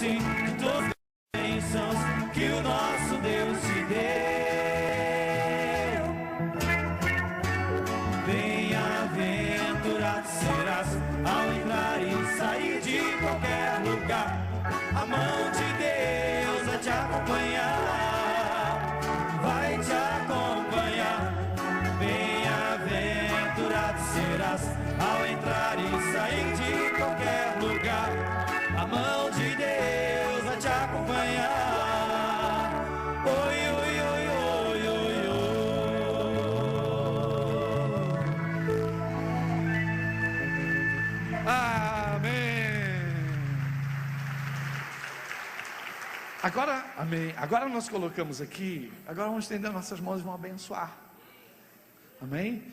sim de todas as bênçãos que o nosso Deus te deu. Bem-aventurado serás ao entrar e sair de qualquer lugar. A mão de Deus vai te acompanhar, vai te acompanhar. Bem-aventurado serás ao entrar e sair de qualquer lugar. A mão de Deus vai te acompanhar. Oi, oi, oi, oi, oi, oi. Amém. Agora, amém. Agora nós colocamos aqui, agora vamos estender nossas mãos e vamos abençoar. Amém?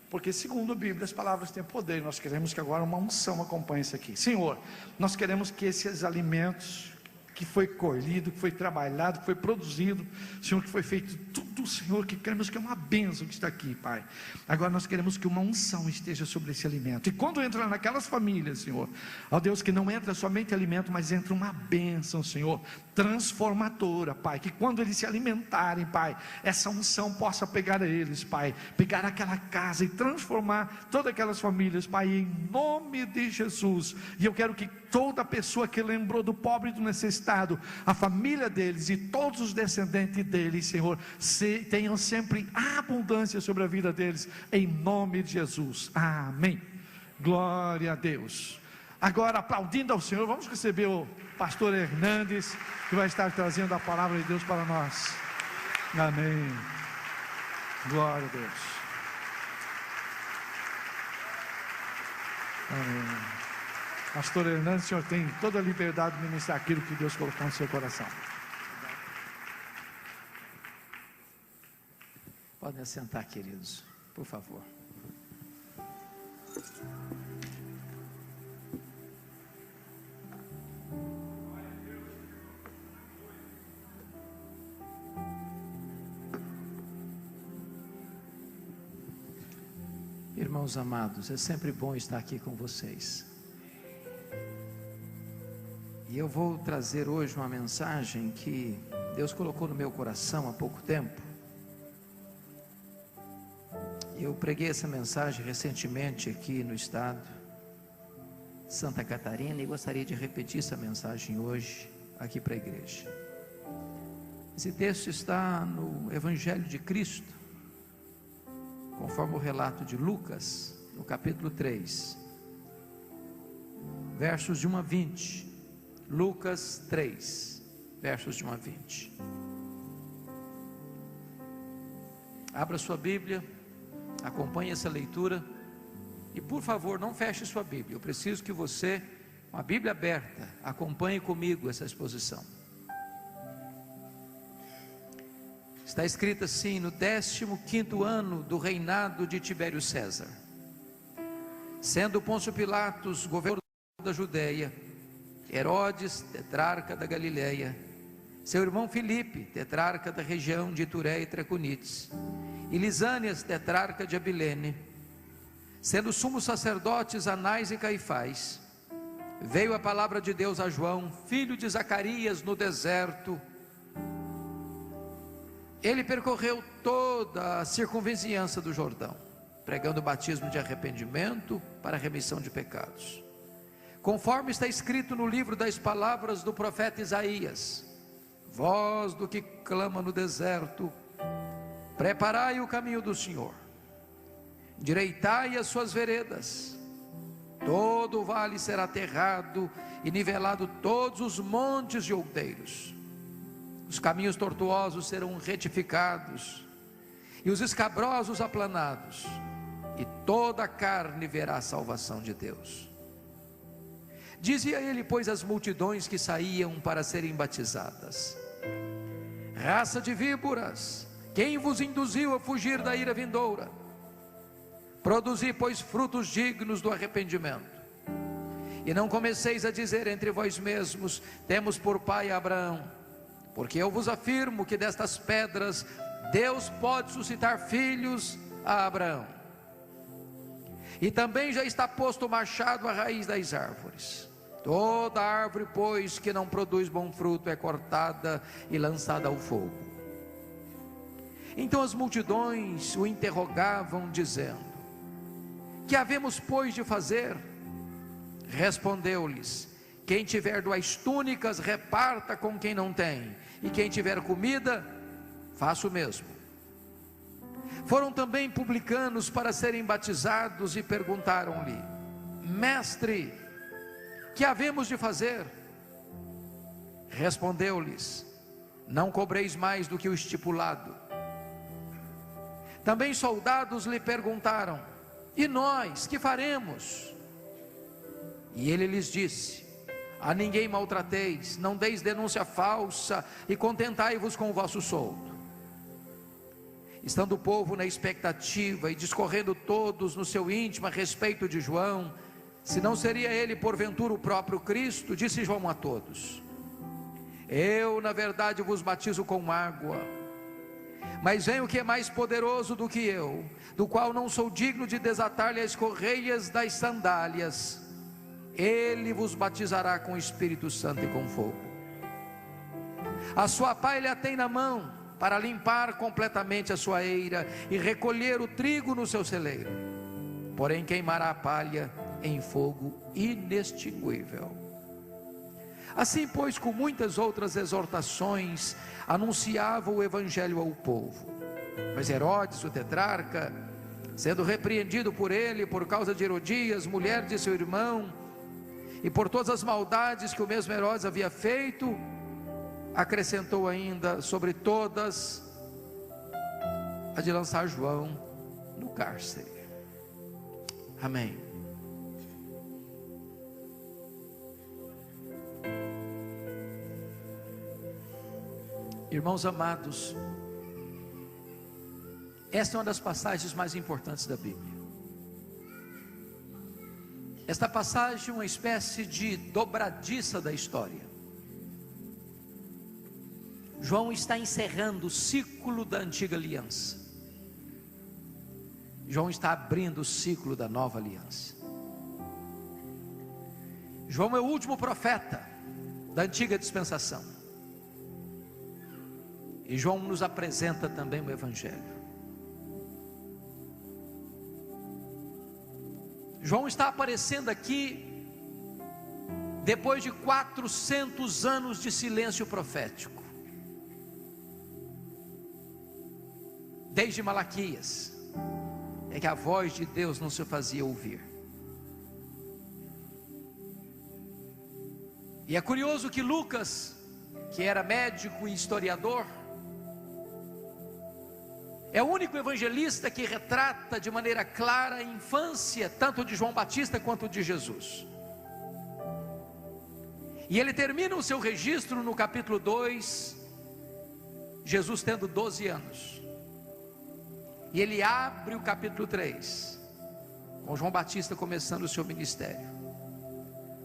Porque segundo a Bíblia as palavras têm poder. Nós queremos que agora uma unção acompanhe isso aqui. Senhor, nós queremos que esses alimentos que foi colhido, que foi trabalhado, que foi produzido, Senhor, que foi feito tudo, Senhor, que queremos que é uma bênção que está aqui, Pai. Agora nós queremos que uma unção esteja sobre esse alimento. E quando entra naquelas famílias, Senhor, ó Deus, que não entra somente alimento, mas entra uma bênção, Senhor, transformadora, Pai. Que quando eles se alimentarem, Pai, essa unção possa pegar eles, Pai, pegar aquela casa e transformar todas aquelas famílias, Pai, em nome de Jesus. E eu quero que toda pessoa que lembrou do pobre e do necessitado, a família deles e todos os descendentes deles, Senhor, tenham sempre abundância sobre a vida deles, em nome de Jesus. Amém. Glória a Deus. Agora, aplaudindo ao Senhor, vamos receber o pastor Hernandes, que vai estar trazendo a palavra de Deus para nós. Amém. Glória a Deus. Amém. Pastor Hernandes, o senhor tem toda a liberdade de ministrar aquilo que Deus colocou no seu coração. Podem assentar, queridos, por favor. Irmãos amados, é sempre bom estar aqui com vocês. E eu vou trazer hoje uma mensagem que Deus colocou no meu coração há pouco tempo. Eu preguei essa mensagem recentemente aqui no estado de Santa Catarina e gostaria de repetir essa mensagem hoje aqui para a igreja. Esse texto está no Evangelho de Cristo, conforme o relato de Lucas, no capítulo 3, versos de 1 a 20. Lucas 3, versos de 1 a 20. Abra sua Bíblia, acompanhe essa leitura e por favor não feche sua Bíblia. Eu preciso que você, com a Bíblia aberta, acompanhe comigo essa exposição. Está escrito assim: no 15º ano do reinado de Tibério César, sendo Pôncio Pilatos governador da Judeia, Herodes, tetrarca da Galileia, seu irmão Filipe, tetrarca da região de Itureia e Traconites, e Lisânias, tetrarca de Abilene, sendo sumos sacerdotes Anás e Caifás, veio a palavra de Deus a João, filho de Zacarias, no deserto. Ele percorreu toda a circunvizinhança do Jordão, pregando o batismo de arrependimento para a remissão de pecados, conforme está escrito no livro das palavras do profeta Isaías: voz do que clama no deserto, preparai o caminho do Senhor, endireitai as suas veredas, todo o vale será aterrado e nivelado todos os montes e outeiros, os caminhos tortuosos serão retificados e os escabrosos aplanados, e toda a carne verá a salvação de Deus. Dizia ele, pois, às multidões que saíam para serem batizadas: raça de víboras, quem vos induziu a fugir da ira vindoura? Produzi, pois, frutos dignos do arrependimento, e não comeceis a dizer entre vós mesmos: temos por pai Abraão, porque eu vos afirmo que destas pedras Deus pode suscitar filhos a Abraão. E também já está posto o machado à raiz das árvores. Toda árvore, pois, que não produz bom fruto é cortada e lançada ao fogo. Então as multidões o interrogavam, dizendo: que havemos, pois, de fazer? Respondeu-lhes: quem tiver 2 túnicas, reparta com quem não tem, e quem tiver comida, faça o mesmo. Foram também publicanos para serem batizados e perguntaram-lhe: mestre, que havemos de fazer? Respondeu-lhes: não cobreis mais do que o estipulado. Também soldados lhe perguntaram: e nós, que faremos? E ele lhes disse: a ninguém maltrateis, não deis denúncia falsa, e contentai-vos com o vosso soldo. Estando o povo na expectativa e discorrendo todos no seu íntimo a respeito de João, se não seria ele porventura o próprio Cristo, disse João a todos: eu na verdade vos batizo com água, mas vem o que é mais poderoso do que eu, do qual não sou digno de desatar-lhe as correias das sandálias. Ele vos batizará com o Espírito Santo e com fogo. A sua pá ele a tem na mão, para limpar completamente a sua eira e recolher o trigo no seu celeiro, porém queimará a palha em fogo inextinguível. Assim, pois, com muitas outras exortações, anunciava o evangelho ao povo. Mas Herodes, o tetrarca, sendo repreendido por ele por causa de Herodias, mulher de seu irmão, e por todas as maldades que o mesmo Herodes havia feito, acrescentou ainda sobre todas a de lançar João no cárcere. Amém. Irmãos amados, esta é uma das passagens mais importantes da Bíblia. Esta passagem é uma espécie de dobradiça da história. João está encerrando o ciclo da antiga aliança. João está abrindo o ciclo da nova aliança. João é o último profeta da antiga dispensação. E João nos apresenta também o Evangelho. João está aparecendo aqui depois de 400 anos de silêncio profético. Desde Malaquias é que a voz de Deus não se fazia ouvir. E é curioso que Lucas, que era médico e historiador, é o único evangelista que retrata de maneira clara a infância tanto de João Batista quanto de Jesus. E ele termina o seu registro no capítulo 2, Jesus tendo 12 anos. E ele abre o capítulo 3, com João Batista começando o seu ministério,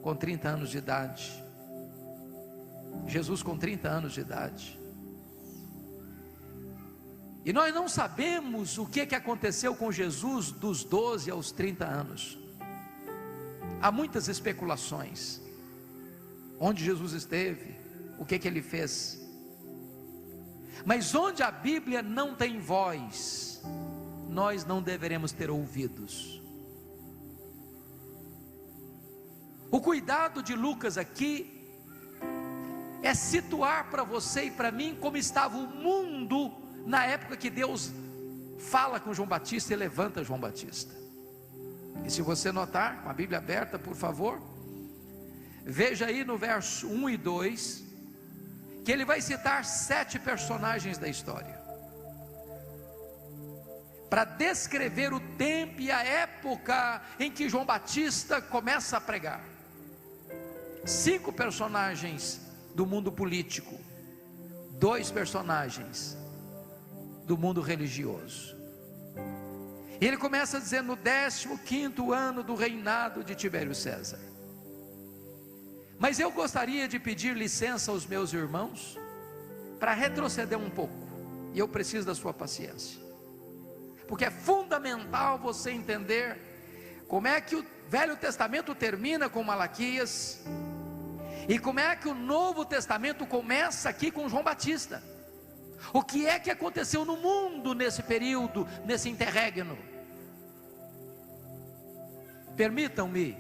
com 30 anos de idade. Jesus com 30 anos de idade. E nós não sabemos o que aconteceu com Jesus dos 12 aos 30 anos. Há muitas especulações. Onde Jesus esteve, o que ele fez. Mas onde a Bíblia não tem voz, nós não deveremos ter ouvidos. O cuidado de Lucas aqui é situar para você e para mim como estava o mundo na época que Deus fala com João Batista e levanta João Batista. E se você notar, com a Bíblia aberta, por favor, veja aí no verso 1 e 2, que ele vai citar 7 personagens da história, para descrever o tempo e a época em que João Batista começa a pregar. 5 personagens do mundo político, 2 personagens do mundo religioso. E ele começa dizendo: no 15º ano do reinado de Tibério César. Mas eu gostaria de pedir licença aos meus irmãos para retroceder um pouco, e eu preciso da sua paciência, porque é fundamental você entender como é que o Velho Testamento termina com Malaquias, e como é que o Novo Testamento começa aqui com João Batista. O que é que aconteceu no mundo nesse período, nesse interregno? Permitam-me,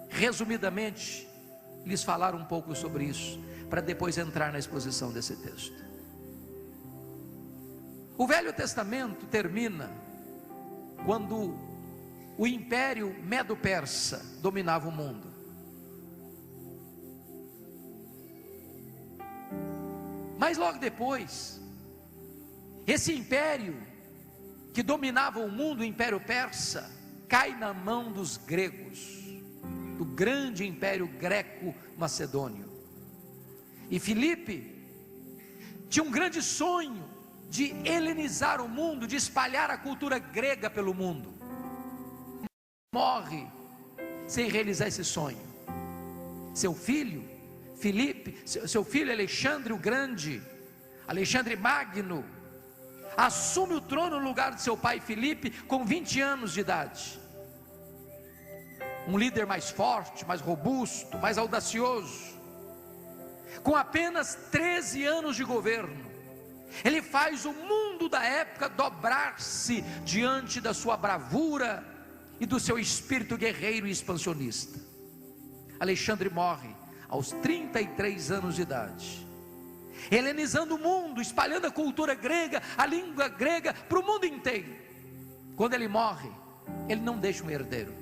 resumidamente, lhes falar um pouco sobre isso, para depois entrar na exposição desse texto. O Velho Testamento termina quando o Império Medo-Persa dominava o mundo. Mas logo depois, esse império que dominava o mundo, o Império Persa, cai na mão dos gregos, do grande Império Greco-Macedônio. E Filipe tinha um grande sonho de helenizar o mundo, de espalhar a cultura grega pelo mundo. Morre sem realizar esse sonho. Seu filho Filipe, seu filho Alexandre o Grande, Alexandre Magno, assume o trono no lugar de seu pai Filipe com 20 anos de idade. Um líder mais forte, mais robusto, mais audacioso. Com apenas 13 anos de governo, ele faz o mundo da época dobrar-se diante da sua bravura e do seu espírito guerreiro e expansionista. Alexandre morre aos 33 anos de idade, helenizando o mundo, espalhando a cultura grega, a língua grega para o mundo inteiro. Quando ele morre, ele não deixa um herdeiro.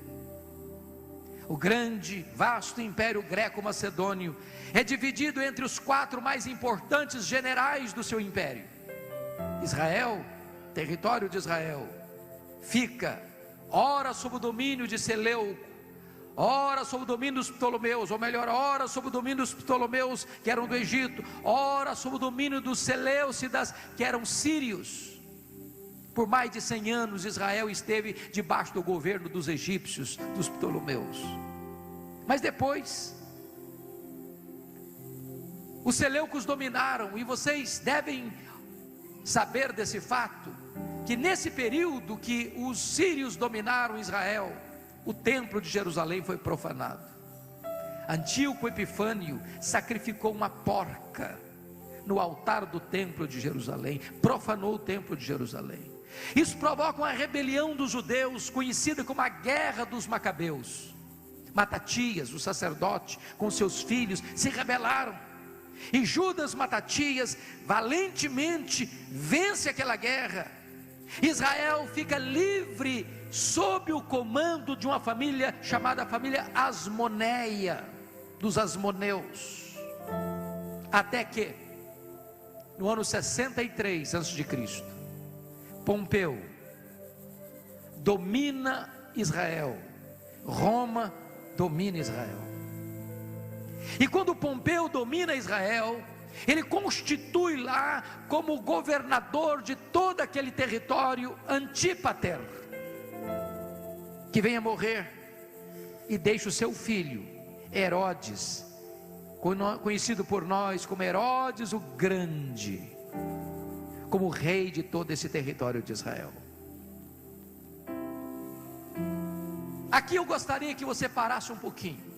O grande, vasto Império Greco-Macedônio é dividido entre os 4 mais importantes generais do seu império. Israel, território de Israel, fica ora sob o domínio de Seleuco, ora sob o domínio dos Ptolomeus, ou melhor, ora sob o domínio dos Ptolomeus, que eram do Egito, ora sob o domínio dos Seleucidas, que eram sírios. Por mais de 100 anos Israel esteve debaixo do governo dos egípcios, dos Ptolomeus. Mas depois os Seleucos dominaram, e vocês devem saber desse fato, que nesse período que os sírios dominaram Israel, o templo de Jerusalém foi profanado. Antíoco Epifânio sacrificou uma porca no altar do templo de Jerusalém, profanou o templo de Jerusalém. Isso provoca uma rebelião dos judeus, conhecida como a Guerra dos Macabeus. Matatias, o sacerdote, com seus filhos, se rebelaram, e Judas Matatias valentemente vence aquela guerra. Israel fica livre sob o comando de uma família chamada família Asmoneia, dos Asmoneus, até que no ano 63 a.C., Pompeu domina Israel, Roma domina Israel. E quando Pompeu domina Israel, ele constitui lá como governador de todo aquele território Antípater, que vem a morrer e deixa o seu filho Herodes, conhecido por nós como Herodes o Grande, como rei de todo esse território de Israel. Aqui eu gostaria que você parasse um pouquinho.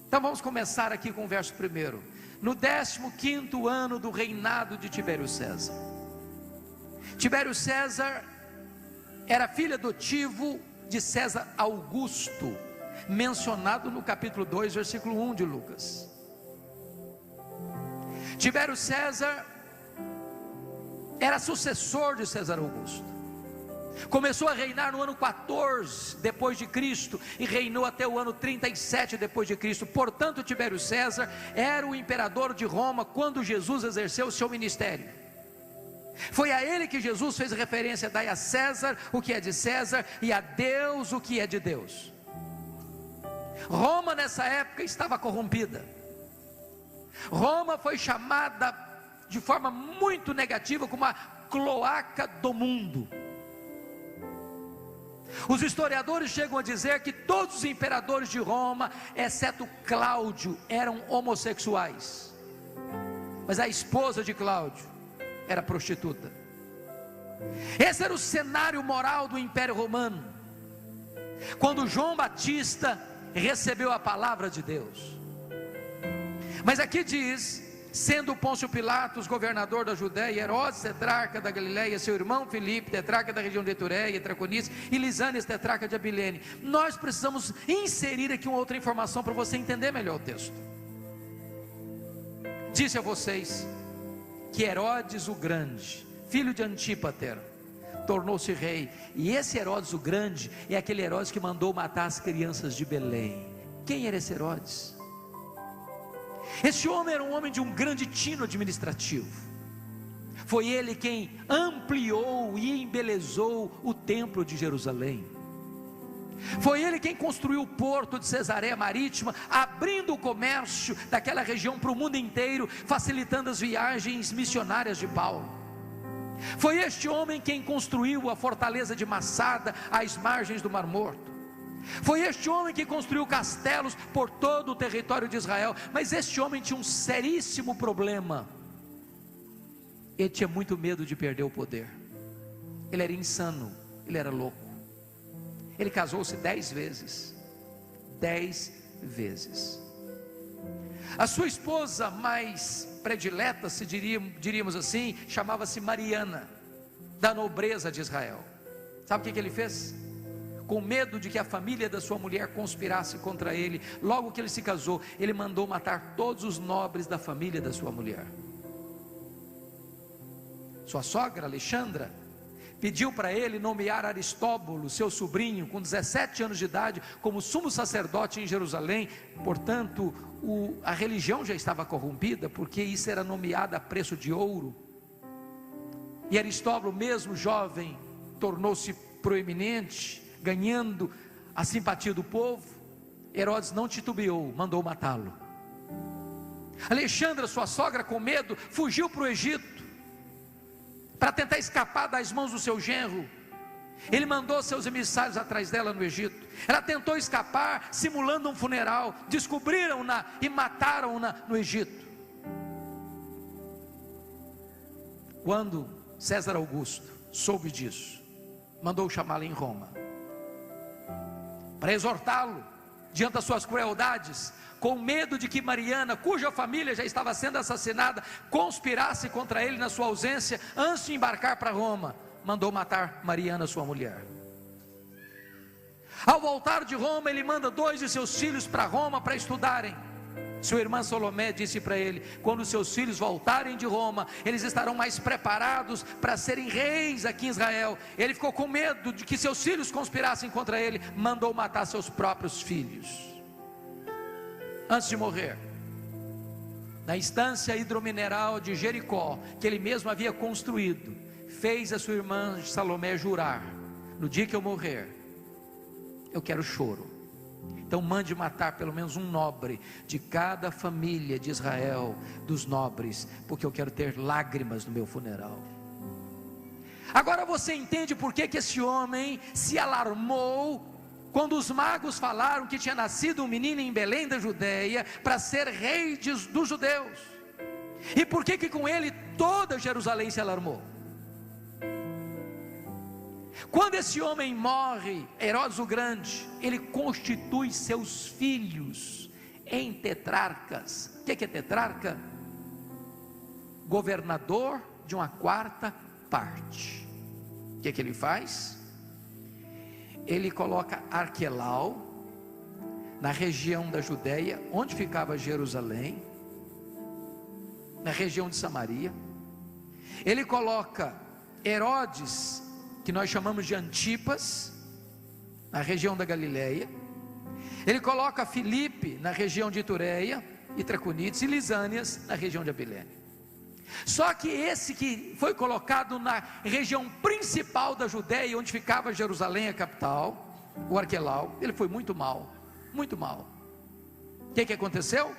Então vamos começar aqui com o verso 1. No 15º ano do reinado de Tibério César. Tibério César era filho adotivo de César Augusto, mencionado no capítulo 2, versículo 1 de Lucas. Tibério César era sucessor de César Augusto. Começou a reinar no ano 14 depois de Cristo e reinou até o ano 37 depois de Cristo. Portanto, Tibério César era o imperador de Roma quando Jesus exerceu o seu ministério. Foi a ele que Jesus fez referência: dai a César o que é de César e a Deus o que é de Deus. Roma nessa época estava corrompida. Roma foi chamada de forma muito negativa como a cloaca do mundo. Os historiadores chegam a dizer que todos os imperadores de Roma, exceto Cláudio, eram homossexuais. Mas a esposa de Cláudio era prostituta. Esse era o cenário moral do Império Romano. quando João Batista recebeu a palavra de Deus. Mas aqui diz: sendo Pôncio Pilatos governador da Judéia, Herodes tetrarca da Galileia, seu irmão Filipe tetrarca da região de Itureia, Traconice, e Lisânias tetrarca de Abilene. Nós precisamos inserir aqui uma outra informação para você entender melhor o texto. Disse a vocês que Herodes o Grande, filho de Antípater, tornou-se rei. E esse Herodes o Grande é aquele Herodes que mandou matar as crianças de Belém. Quem era esse Herodes? Esse homem era um homem de um grande tino administrativo. Foi ele quem ampliou e embelezou o templo de Jerusalém. Foi ele quem construiu o porto de Cesareia Marítima, abrindo o comércio daquela região para o mundo inteiro, facilitando as viagens missionárias de Paulo. Foi este homem quem construiu a fortaleza de Massada, às margens do Mar Morto. Foi este homem que construiu castelos por todo o território de Israel. Mas este homem tinha um seríssimo problema: ele tinha muito medo de perder o poder. Ele era insano, ele era louco. Ele casou-se 10 vezes. 10 vezes. A sua esposa mais predileta, se diríamos assim, chamava-se Mariana, da nobreza de Israel. Sabe o que ele fez? Com medo de que a família da sua mulher conspirasse contra ele, logo que ele se casou, ele mandou matar todos os nobres da família da sua mulher. Sua sogra, Alexandra, pediu para ele nomear Aristóbulo, seu sobrinho, com 17 anos de idade, como sumo sacerdote em Jerusalém. Portanto, a religião já estava corrompida, porque isso era nomeado a preço de ouro. E Aristóbulo, mesmo jovem, tornou-se proeminente, ganhando a simpatia do povo. Herodes não titubeou, mandou matá-lo. Alexandra, sua sogra, com medo, fugiu para o Egito, para tentar escapar das mãos do seu genro. Ele mandou seus emissários atrás dela no Egito. Ela tentou escapar, simulando um funeral. Descobriram-na e mataram-na no Egito. Quando César Augusto soube disso, mandou chamá-la em Roma, para exortá-lo diante das suas crueldades, com medo de que Mariana, cuja família já estava sendo assassinada, conspirasse contra ele na sua ausência. Antes de embarcar para Roma, mandou matar Mariana, sua mulher. Ao voltar de Roma, ele manda 2 de seus filhos para Roma para estudarem. Sua irmã Salomé disse para ele: quando seus filhos voltarem de Roma, eles estarão mais preparados para serem reis aqui em Israel. Ele ficou com medo de que seus filhos conspirassem contra ele, mandou matar seus próprios filhos. Antes de morrer, na estância hidromineral de Jericó, que ele mesmo havia construído, fez a sua irmã Salomé jurar: no dia que eu morrer, eu quero choro. Então mande matar pelo menos um nobre de cada família de Israel, dos nobres, porque eu quero ter lágrimas no meu funeral. Agora você entende por que esse homem se alarmou quando os magos falaram que tinha nascido um menino em Belém da Judéia para ser rei dos judeus. E por que com ele toda Jerusalém se alarmou? Quando esse homem morre, Herodes o Grande, ele constitui seus filhos em tetrarcas. O que é tetrarca? Governador de uma 4ª parte. O que ele faz? Ele coloca Arquelau na região da Judéia, onde ficava Jerusalém, na região de Samaria. Ele coloca Herodes, que nós chamamos de Antipas, na região da Galileia. Ele coloca Filipe na região de Itureia e Traconites, e Lisânias na região de Abilene. Só que esse que foi colocado na região principal da Judéia, onde ficava Jerusalém, a capital, o Arquelau, ele foi muito mal, muito mal. O que aconteceu?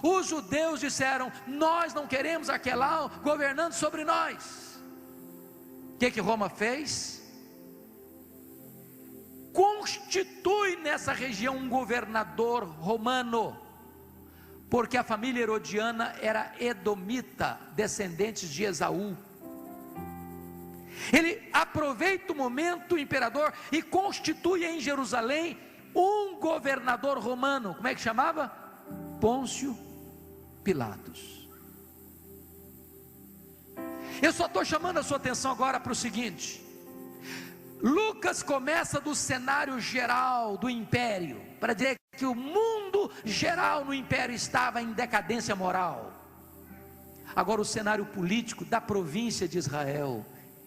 Os judeus disseram: nós não queremos Arquelau governando sobre nós. O que Roma fez? Constitui nessa região um governador romano, porque a família herodiana era edomita, descendentes de Esaú. Ele aproveita o momento, o imperador, e constitui em Jerusalém um governador romano. Como é que chamava? Pôncio Pilatos. Eu só estou chamando a sua atenção agora para o seguinte: Lucas começa do cenário geral do império, para dizer que o mundo geral no império estava em decadência moral. Agora o cenário político da província de Israel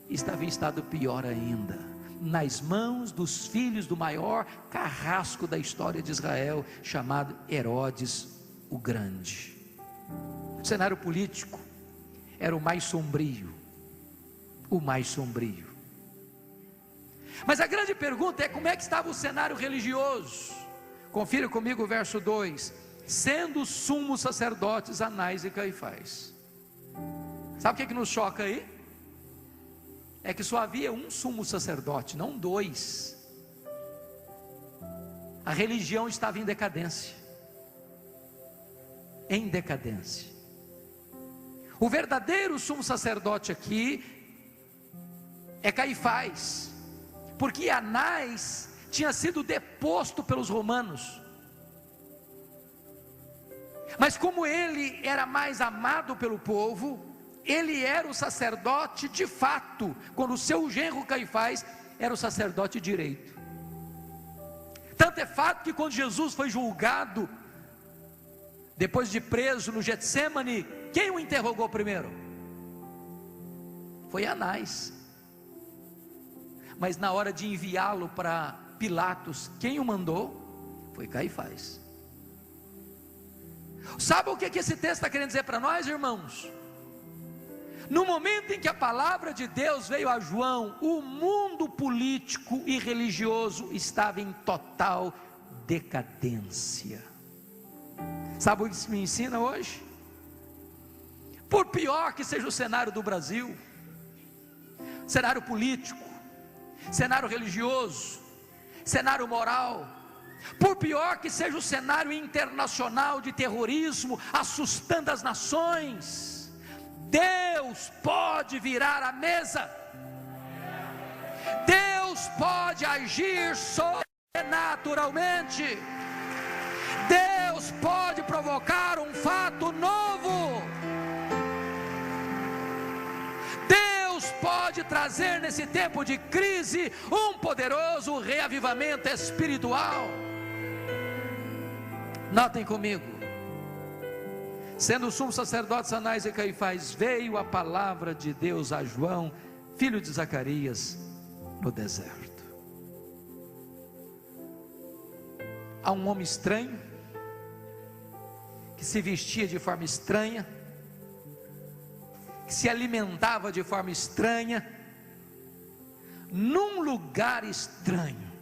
estava em estado pior ainda, nas mãos dos filhos do maior carrasco da história de Israel, chamado Herodes o Grande. O cenário político era o mais sombrio, Mas a grande pergunta é: como é que estava o cenário religioso? Confira comigo o verso 2: sendo sumos sacerdotes Anás e Caifás. Sabe o que nos choca aí? É que só havia um sumo sacerdote, não dois. A religião estava em decadência. O verdadeiro sumo sacerdote aqui é Caifás, porque Anás tinha sido deposto pelos romanos. Mas como ele era mais amado pelo povo, ele era o sacerdote de fato, quando o seu genro Caifás era o sacerdote direito. Tanto é fato que quando Jesus foi julgado, depois de preso no Getsêmani, quem o interrogou primeiro? Foi Anás. Mas na hora de enviá-lo para Pilatos, quem o mandou? Foi Caifás. Sabe o que esse texto está querendo dizer para nós, irmãos? No momento em que a palavra de Deus veio a João, o mundo político e religioso estava em total decadência. Sabe o que isso me ensina hoje? Por pior que seja o cenário do Brasil, cenário político, cenário religioso, cenário moral, por pior que seja o cenário internacional de terrorismo assustando as nações, Deus pode virar a mesa. Deus pode agir sobrenaturalmente. Deus pode provocar um fato novo. Deus pode trazer nesse tempo de crise um poderoso reavivamento espiritual. Notem comigo: sendo o sumo sacerdote Anás e Caifás, veio a palavra de Deus a João, filho de Zacarias, no deserto. Há um homem estranho, que se vestia de forma estranha, que se alimentava de forma estranha, num lugar estranho.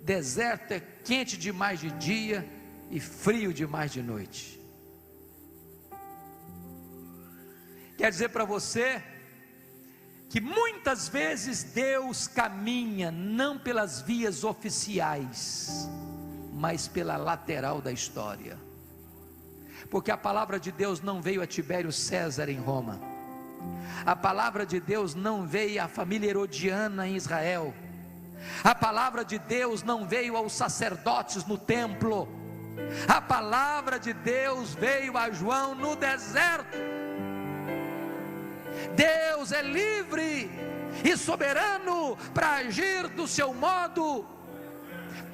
Deserto é quente demais de dia e frio demais de noite. Quer dizer para você que muitas vezes Deus caminha não pelas vias oficiais, mas pela lateral da história. Porque a palavra de Deus não veio a Tibério César em Roma, a palavra de Deus não veio à família herodiana em Israel, a palavra de Deus não veio aos sacerdotes no templo, a palavra de Deus veio a João no deserto. Deus é livre e soberano para agir do seu modo,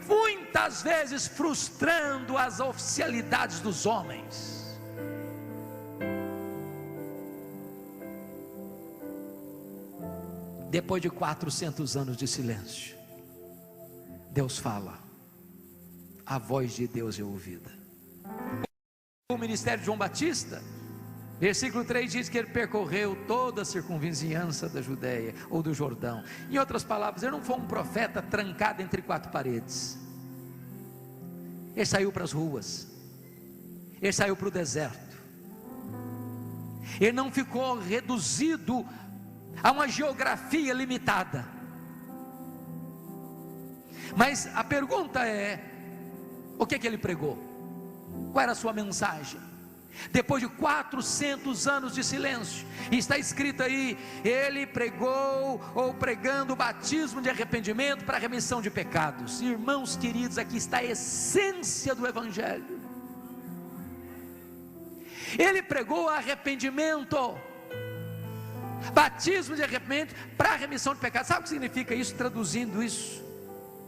muitas vezes frustrando as oficialidades dos homens. Depois de 400 anos de silêncio, Deus fala, a voz de Deus é ouvida. O ministério de João Batista, versículo 3 diz que ele percorreu toda a circunvizinhança da Judéia ou do Jordão. Em outras palavras, ele não foi um profeta trancado entre quatro paredes. Ele saiu para as ruas, ele saiu para o deserto, ele não ficou reduzido a uma geografia limitada. Mas a pergunta é: o que ele pregou? Qual era a sua mensagem? depois de 400 anos de silêncio, e está escrito aí: ele pregou, ou pregando, o batismo de arrependimento para a remissão de pecados. Irmãos queridos, aqui está a essência do Evangelho. Ele pregou arrependimento, batismo de arrependimento para a remissão de pecados. Sabe o que significa isso? Traduzindo isso,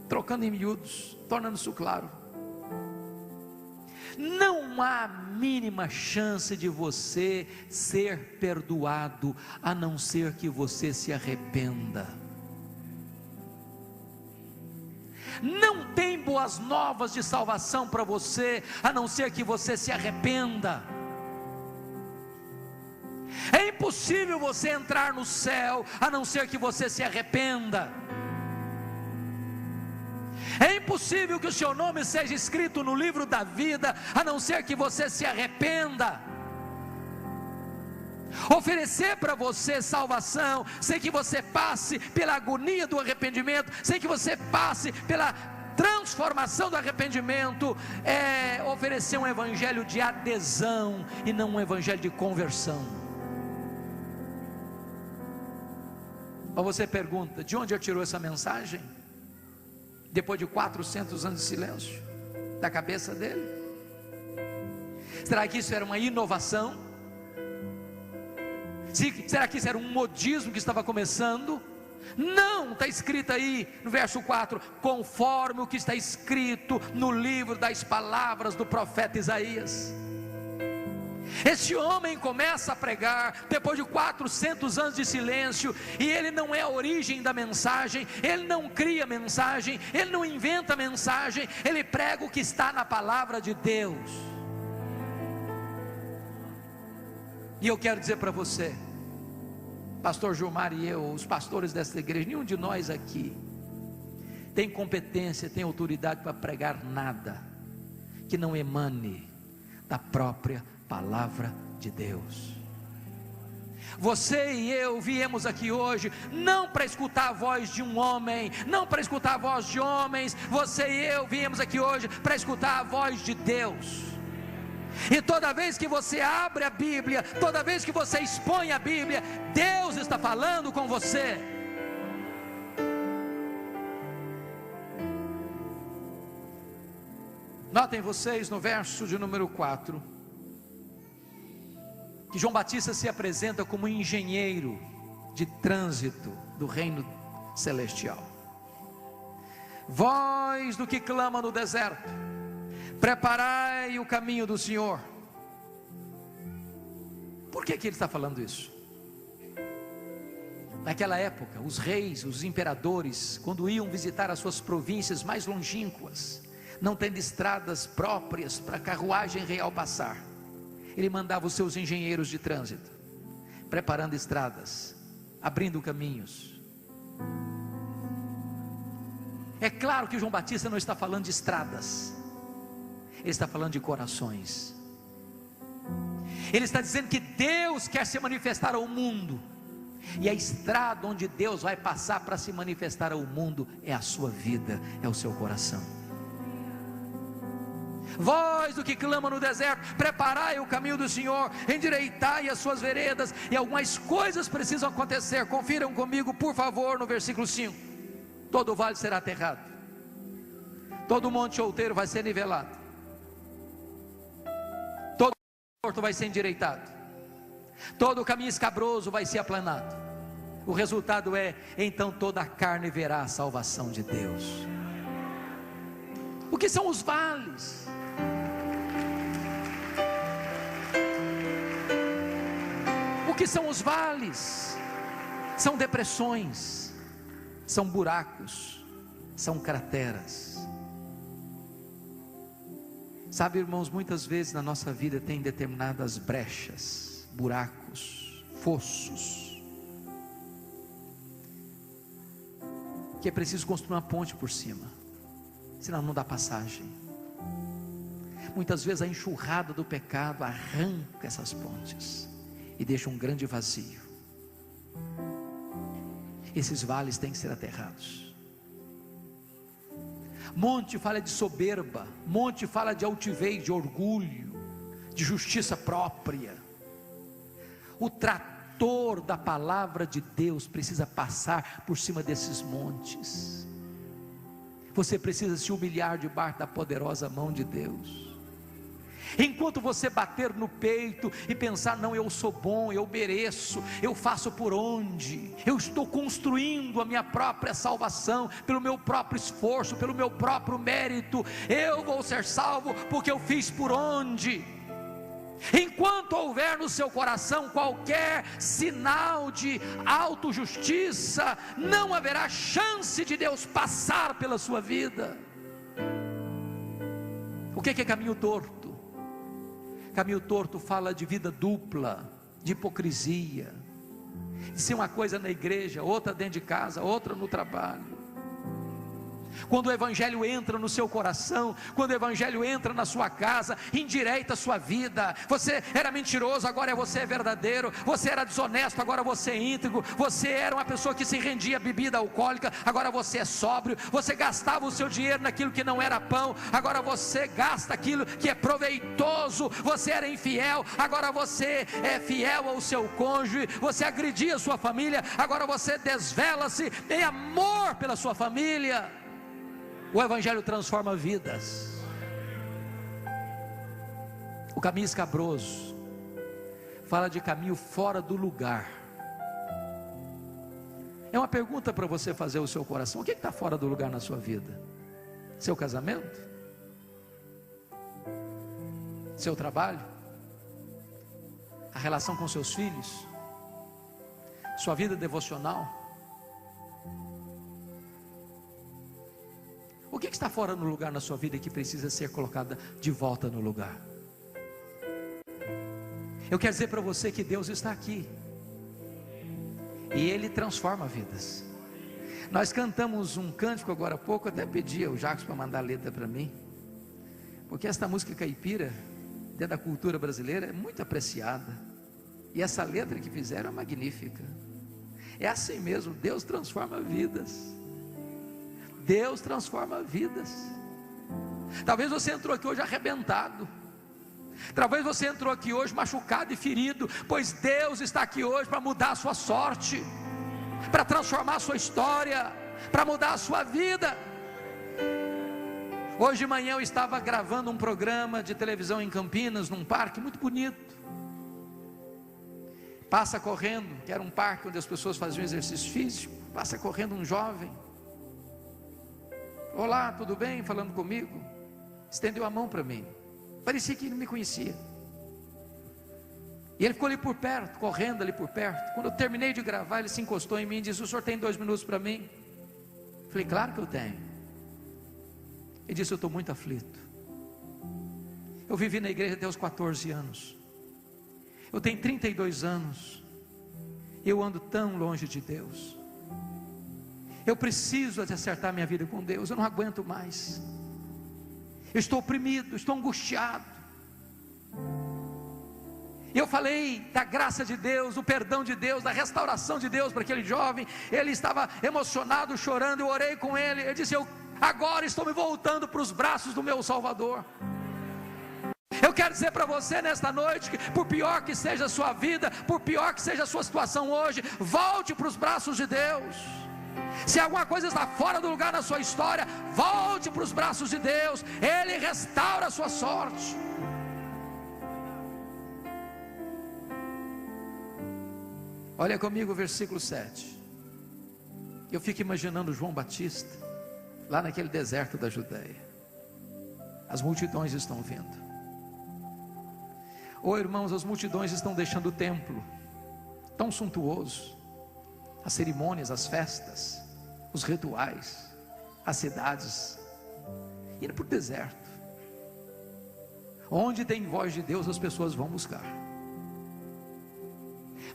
trocando em miúdos, tornando isso claro: não há mínima chance de você ser perdoado, a não ser que você se arrependa. Não tem boas novas de salvação para você, a não ser que você se arrependa. É impossível você entrar no céu, a não ser que você se arrependa. É impossível que o seu nome seja escrito no livro da vida, a não ser que você se arrependa. Oferecer para você salvação, sem que você passe pela agonia do arrependimento, sem que você passe pela transformação do arrependimento, é oferecer um evangelho de adesão e não um evangelho de conversão. Mas você pergunta: de onde eu tirou essa mensagem? Depois de 400 anos de silêncio, da cabeça dele? Será que isso era uma inovação? Será que isso era um modismo que estava começando? Não, está escrito aí no verso 4: conforme o que está escrito no livro das palavras do profeta Isaías. Este homem começa a pregar depois de 400 anos de silêncio, e ele não é a origem da mensagem, ele não cria mensagem, ele não inventa mensagem, ele prega o que está na palavra de Deus. E eu quero dizer para você, pastor Gilmar e eu, os pastores desta igreja, nenhum de nós aqui tem competência, tem autoridade para pregar nada que não emane da própria palavra de Deus. Você e eu viemos aqui hoje não para escutar a voz de um homem, não para escutar a voz de homens. Você e eu viemos aqui hoje para escutar a voz de Deus. E toda vez que você abre a Bíblia, toda vez que você expõe a Bíblia, Deus está falando com você. Notem vocês no verso de número 4, que João Batista se apresenta como engenheiro de trânsito do reino celestial. Voz do que clama no deserto, preparai o caminho do Senhor. Por que ele está falando isso? Naquela época, os reis, os imperadores, quando iam visitar as suas províncias mais longínquas, não tendo estradas próprias para a carruagem real passar, ele mandava os seus engenheiros de trânsito, preparando estradas, abrindo caminhos. É claro que João Batista não está falando de estradas, ele está falando de corações. Ele está dizendo que Deus quer se manifestar ao mundo, e a estrada onde Deus vai passar para se manifestar ao mundo é a sua vida, é o seu coração. Voz do que clama no deserto, preparai o caminho do Senhor, endireitai as suas veredas. E algumas coisas precisam acontecer. Confiram comigo, por favor, no versículo 5. Todo vale será aterrado, todo monte outeiro vai ser nivelado, todo porto vai ser endireitado, todo caminho escabroso vai ser aplanado. O resultado é: então toda a carne verá a salvação de Deus. O que são os vales? O que são os vales? São depressões, são buracos, são crateras. Sabe, irmãos, muitas vezes na nossa vida tem determinadas brechas, buracos, fossos, que é preciso construir uma ponte por cima, senão não dá passagem. Muitas vezes a enxurrada do pecado arranca essas pontes e deixa um grande vazio. Esses vales têm que ser aterrados. Monte fala de soberba, monte fala de altivez, de orgulho, de justiça própria. O trator da palavra de Deus precisa passar por cima desses montes. Você precisa se humilhar debaixo da poderosa mão de Deus. Enquanto você bater no peito e pensar, não, eu sou bom, eu mereço, eu faço por onde, eu estou construindo a minha própria salvação, pelo meu próprio esforço, pelo meu próprio mérito, eu vou ser salvo porque eu fiz por onde. Enquanto houver no seu coração qualquer sinal de autojustiça, não haverá chance de Deus passar pela sua vida. O que é caminho torto? Caminho torto fala de vida dupla, de hipocrisia, de ser uma coisa na igreja, outra dentro de casa, outra no trabalho. Quando o evangelho entra no seu coração, quando o evangelho entra na sua casa, endireita a sua vida. Você era mentiroso, agora você é verdadeiro. Você era desonesto, agora você é íntegro. Você era uma pessoa que se rendia à bebida alcoólica, agora você é sóbrio. Você gastava o seu dinheiro naquilo que não era pão, agora você gasta aquilo que é proveitoso. Você era infiel, agora você é fiel ao seu cônjuge. Você agredia a sua família, agora você desvela-se em amor pela sua família. O evangelho transforma vidas. O caminho escabroso fala de caminho fora do lugar. É uma pergunta para você fazer o seu coração: o que está fora do lugar na sua vida? Seu casamento? Seu trabalho? A relação com seus filhos? Sua vida devocional? O que está fora no lugar na sua vida e que precisa ser colocada de volta no lugar? Eu quero dizer para você que Deus está aqui, e Ele transforma vidas. Nós cantamos um cântico agora há pouco, até pedi ao Jacques para mandar a letra para mim, porque esta música caipira, dentro da cultura brasileira, é muito apreciada, e essa letra que fizeram é magnífica. É assim mesmo, Deus transforma vidas. Deus transforma vidas. Talvez você entrou aqui hoje arrebentado, talvez você entrou aqui hoje machucado e ferido, pois Deus está aqui hoje para mudar a sua sorte, para transformar a sua história, para mudar a sua vida. Hoje de manhã eu estava gravando um programa de televisão em Campinas, num parque muito bonito. Passa correndo, que era um parque onde as pessoas faziam exercício físico, passa correndo um jovem. Olá, tudo bem? Falando comigo, estendeu a mão para mim, parecia que ele não me conhecia, e ele ficou ali por perto, correndo ali por perto. Quando eu terminei de gravar, ele se encostou em mim e disse: o senhor tem 2 minutos para mim? Falei: claro que eu tenho. Ele disse: eu estou muito aflito, eu vivi na igreja até os 14 anos, eu tenho 32 anos, eu ando tão longe de Deus, eu preciso de acertar minha vida com Deus, eu não aguento mais, eu estou oprimido, estou angustiado. Eu falei da graça de Deus, do perdão de Deus, da restauração de Deus para aquele jovem. Ele estava emocionado, chorando. Eu orei com ele, ele disse: eu agora estou me voltando para os braços do meu Salvador. Eu quero dizer para você nesta noite, que por pior que seja a sua vida, por pior que seja a sua situação hoje, volte para os braços de Deus. Se alguma coisa está fora do lugar na sua história, volte para os braços de Deus. Ele restaura a sua sorte. Olha comigo o versículo 7. Eu fico imaginando João Batista lá naquele deserto da Judeia. As multidões estão vindo. Oh irmãos, as multidões estão deixando o templo tão suntuoso, as cerimônias, as festas, os rituais, as cidades, indo para o deserto. Onde tem voz de Deus, as pessoas vão buscar.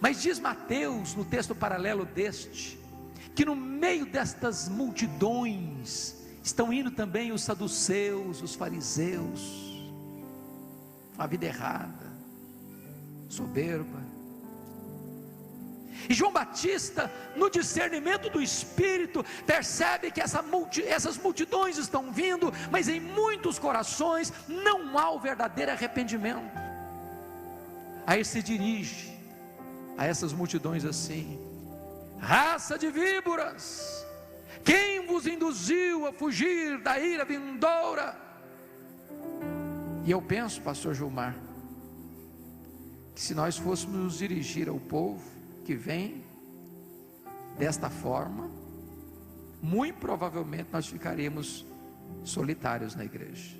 Mas diz Mateus, no texto paralelo deste, que no meio destas multidões estão indo também os saduceus, os fariseus, a vida errada, soberba. E João Batista, no discernimento do Espírito, percebe que essas multidões estão vindo, mas em muitos corações não há o verdadeiro arrependimento. Aí se dirige a essas multidões assim: raça de víboras, quem vos induziu a fugir da ira vindoura? E eu penso, pastor Gilmar, que se nós fôssemos nos dirigir ao povo que vem desta forma, muito provavelmente nós ficaríamos solitários na igreja.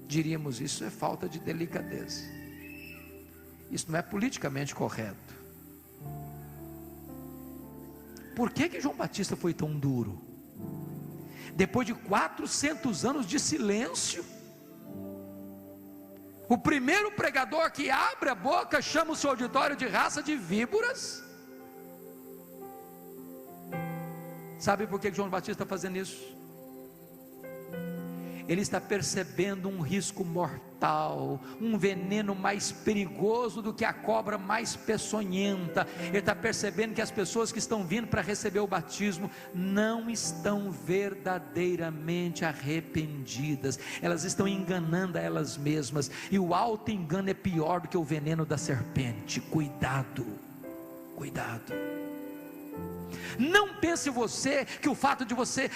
Diríamos: isso é falta de delicadeza, isso não é politicamente correto. Por que João Batista foi tão duro? Depois de 400 anos de silêncio, o primeiro pregador que abre a boca chama o seu auditório de raça de víboras. Sabe por que João Batista está fazendo isso? Ele está percebendo um risco mortal, um veneno mais perigoso do que a cobra mais peçonhenta. Ele está percebendo que as pessoas que estão vindo para receber o batismo não estão verdadeiramente arrependidas, elas estão enganando a elas mesmas, e o auto engano é pior do que o veneno da serpente. Cuidado, cuidado. Não pense você que o fato de você